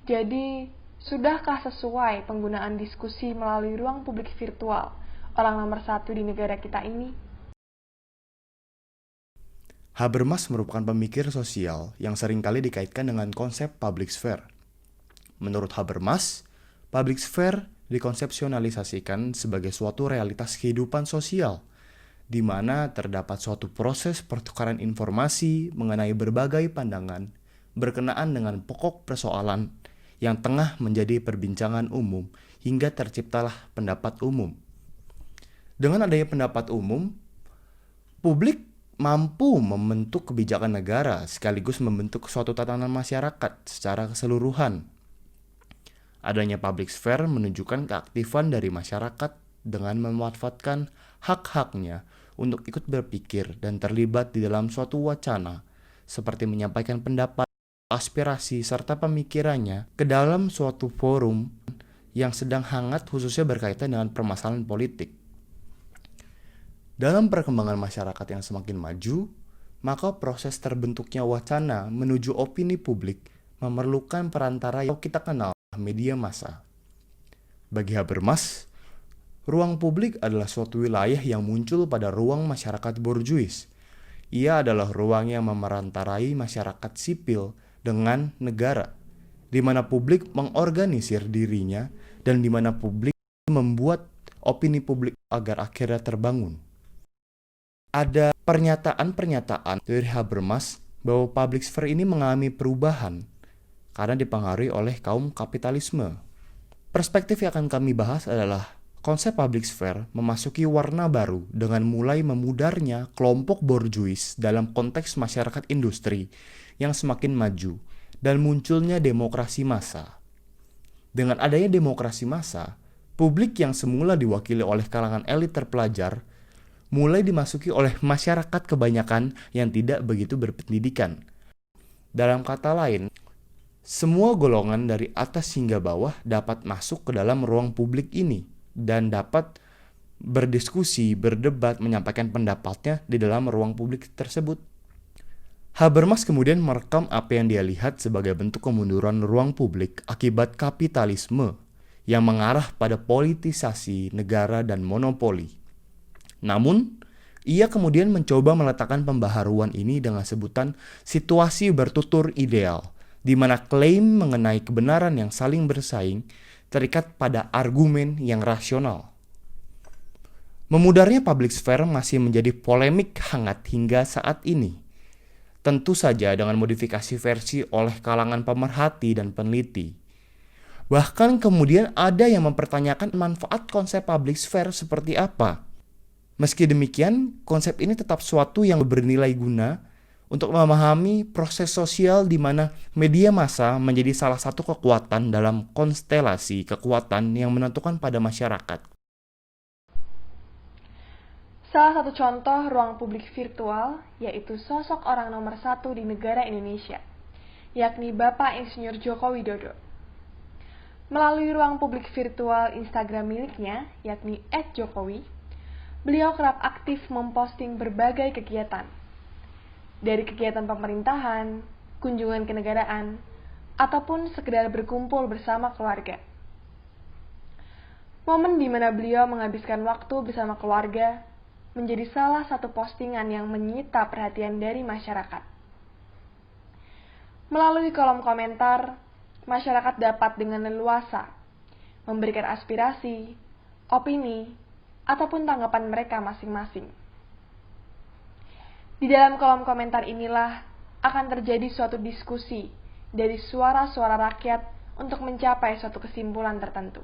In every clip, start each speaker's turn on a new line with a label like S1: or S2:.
S1: Jadi, sudahkah sesuai penggunaan diskusi melalui ruang publik virtual orang nomor satu di negara kita ini?
S2: Habermas merupakan pemikir sosial yang seringkali dikaitkan dengan konsep public sphere. Menurut Habermas, public sphere dikonsepsionalisasikan sebagai suatu realitas kehidupan sosial, di mana terdapat suatu proses pertukaran informasi mengenai berbagai pandangan berkenaan dengan pokok persoalan yang tengah menjadi perbincangan umum hingga terciptalah pendapat umum. Dengan adanya pendapat umum, publik mampu membentuk kebijakan negara sekaligus membentuk suatu tatanan masyarakat secara keseluruhan. Adanya public sphere menunjukkan keaktifan dari masyarakat dengan memanfaatkan hak-haknya untuk ikut berpikir dan terlibat di dalam suatu wacana, seperti menyampaikan pendapat, aspirasi, serta pemikirannya ke dalam suatu forum yang sedang hangat khususnya berkaitan dengan permasalahan politik. Dalam perkembangan masyarakat yang semakin maju, maka proses terbentuknya wacana menuju opini publik memerlukan perantara yang kita kenal media massa. Bagi Habermas, ruang publik adalah suatu wilayah yang muncul pada ruang masyarakat borjuis. Ia adalah ruang yang memerantarai masyarakat sipil dengan negara, di mana publik mengorganisir dirinya dan di mana publik membuat opini publik agar akhirnya terbangun. Ada pernyataan-pernyataan dari Habermas bahwa public sphere ini mengalami perubahan karena dipengaruhi oleh kaum kapitalisme. Perspektif yang akan kami bahas adalah konsep public sphere memasuki warna baru dengan mulai memudarnya kelompok borjuis dalam konteks masyarakat industri yang semakin maju dan munculnya demokrasi massa. Dengan adanya demokrasi massa, publik yang semula diwakili oleh kalangan elit terpelajar mulai dimasuki oleh masyarakat kebanyakan yang tidak begitu berpendidikan. Dalam kata lain, semua golongan dari atas hingga bawah dapat masuk ke dalam ruang publik ini dan dapat berdiskusi, berdebat, menyampaikan pendapatnya di dalam ruang publik tersebut. Habermas kemudian merekam apa yang dia lihat sebagai bentuk kemunduran ruang publik akibat kapitalisme yang mengarah pada politisasi negara dan monopoli. Namun, ia kemudian mencoba meletakkan pembaharuan ini dengan sebutan situasi bertutur ideal, di mana klaim mengenai kebenaran yang saling bersaing terikat pada argumen yang rasional. Memudarnya public sphere masih menjadi polemik hangat hingga saat ini. Tentu saja dengan modifikasi versi oleh kalangan pemerhati dan peneliti. Bahkan kemudian ada yang mempertanyakan manfaat konsep public sphere seperti apa. Meski demikian, konsep ini tetap suatu yang bernilai guna untuk memahami proses sosial di mana media massa menjadi salah satu kekuatan dalam konstelasi kekuatan yang menentukan pada masyarakat.
S1: Salah satu contoh ruang publik virtual yaitu sosok orang nomor satu di negara Indonesia, yakni Bapak Insinyur Joko Widodo. Melalui ruang publik virtual Instagram miliknya, yakni @jokowi, beliau kerap aktif memposting berbagai kegiatan, dari kegiatan pemerintahan, kunjungan kenegaraan, ataupun sekedar berkumpul bersama keluarga. Momen di mana beliau menghabiskan waktu bersama keluarga menjadi salah satu postingan yang menyita perhatian dari masyarakat. Melalui kolom komentar, masyarakat dapat dengan leluasa memberikan aspirasi, opini, ataupun tanggapan mereka masing-masing. Di dalam kolom komentar inilah akan terjadi suatu diskusi dari suara-suara rakyat untuk mencapai suatu kesimpulan tertentu.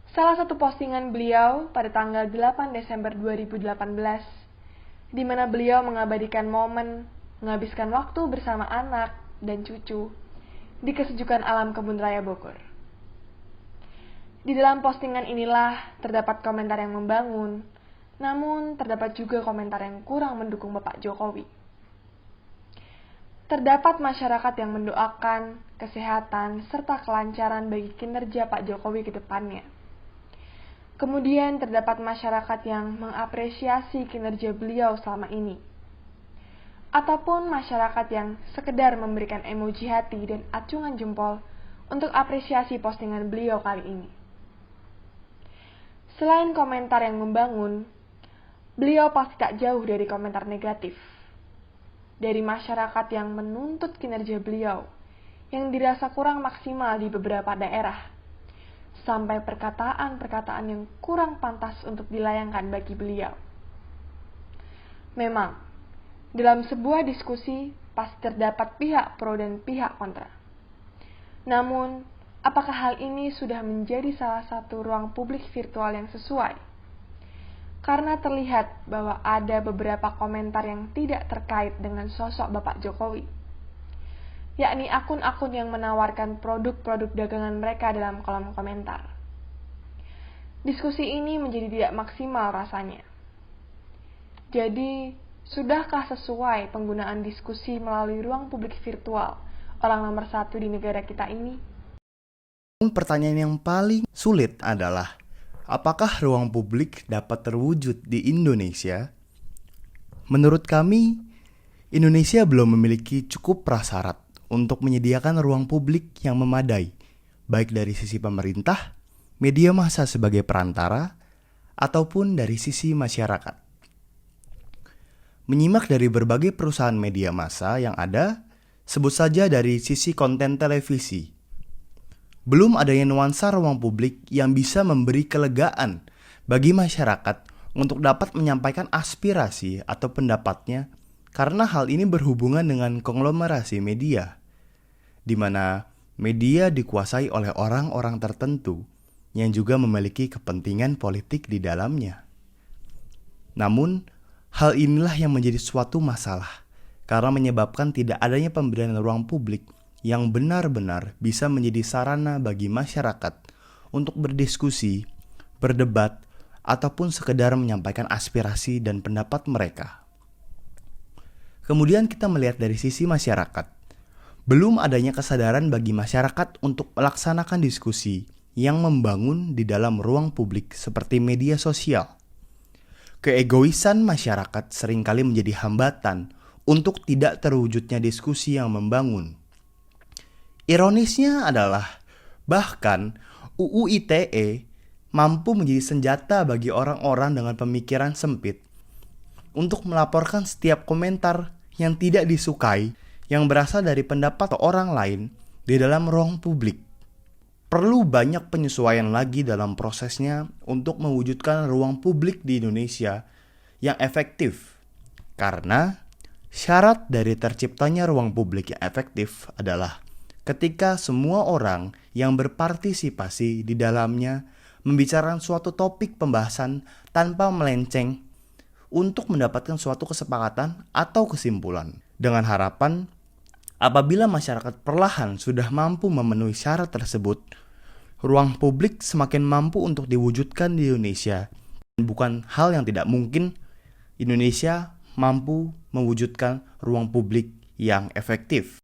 S1: Salah satu postingan beliau pada tanggal 8 Desember 2018, di mana beliau mengabadikan momen menghabiskan waktu bersama anak dan cucu di kesejukan alam Kebun Raya Bogor. Di dalam postingan inilah terdapat komentar yang membangun, namun terdapat juga komentar yang kurang mendukung Bapak Jokowi. Terdapat masyarakat yang mendoakan kesehatan serta kelancaran bagi kinerja Pak Jokowi ke depannya. Kemudian terdapat masyarakat yang mengapresiasi kinerja beliau selama ini. ataupun masyarakat yang sekedar memberikan emoji hati dan acungan jempol untuk apresiasi postingan beliau kali ini. Selain komentar yang membangun, beliau pasti tak jauh dari komentar negatif dari masyarakat yang menuntut kinerja beliau yang dirasa kurang maksimal di beberapa daerah, sampai perkataan-perkataan yang kurang pantas untuk dilayangkan bagi beliau. Memang, dalam sebuah diskusi pasti terdapat pihak pro dan pihak kontra. Namun, apakah hal ini sudah menjadi salah satu ruang publik virtual yang sesuai? Karena terlihat bahwa ada beberapa komentar yang tidak terkait dengan sosok Bapak Jokowi, yakni akun-akun yang menawarkan produk-produk dagangan mereka dalam kolom komentar. Diskusi ini menjadi tidak maksimal rasanya. Jadi, sudahkah sesuai penggunaan diskusi melalui ruang publik virtual orang nomor 1 di negara kita ini?
S2: Pertanyaan yang paling sulit adalah, apakah ruang publik dapat terwujud di Indonesia? Menurut kami, Indonesia belum memiliki cukup prasyarat untuk menyediakan ruang publik yang memadai, baik dari sisi pemerintah, media massa sebagai perantara, ataupun dari sisi masyarakat. Menyimak dari berbagai perusahaan media massa yang ada, sebut saja dari sisi konten televisi. Belum adanya nuansa ruang publik yang bisa memberi kelegaan bagi masyarakat untuk dapat menyampaikan aspirasi atau pendapatnya, karena hal ini berhubungan dengan konglomerasi media, di mana media dikuasai oleh orang-orang tertentu yang juga memiliki kepentingan politik di dalamnya. Namun, hal inilah yang menjadi suatu masalah karena menyebabkan tidak adanya pemberian ruang publik yang benar-benar bisa menjadi sarana bagi masyarakat untuk berdiskusi, berdebat, ataupun sekedar menyampaikan aspirasi dan pendapat mereka. Kemudian kita melihat dari sisi masyarakat. Belum adanya kesadaran bagi masyarakat untuk melaksanakan diskusi yang membangun di dalam ruang publik seperti media sosial. Keegoisan masyarakat seringkali menjadi hambatan untuk tidak terwujudnya diskusi yang membangun. Ironisnya adalah, bahkan UU ITE mampu menjadi senjata bagi orang-orang dengan pemikiran sempit untuk melaporkan setiap komentar yang tidak disukai yang berasal dari pendapat orang lain di dalam ruang publik. Perlu banyak penyesuaian lagi dalam prosesnya untuk mewujudkan ruang publik di Indonesia yang efektif. Karena syarat dari terciptanya ruang publik yang efektif adalah ketika semua orang yang berpartisipasi di dalamnya membicarakan suatu topik pembahasan tanpa melenceng untuk mendapatkan suatu kesepakatan atau kesimpulan. Dengan harapan, apabila masyarakat perlahan sudah mampu memenuhi syarat tersebut, ruang publik semakin mampu untuk diwujudkan di Indonesia. Bukan hal yang tidak mungkin, Indonesia mampu mewujudkan ruang publik yang efektif.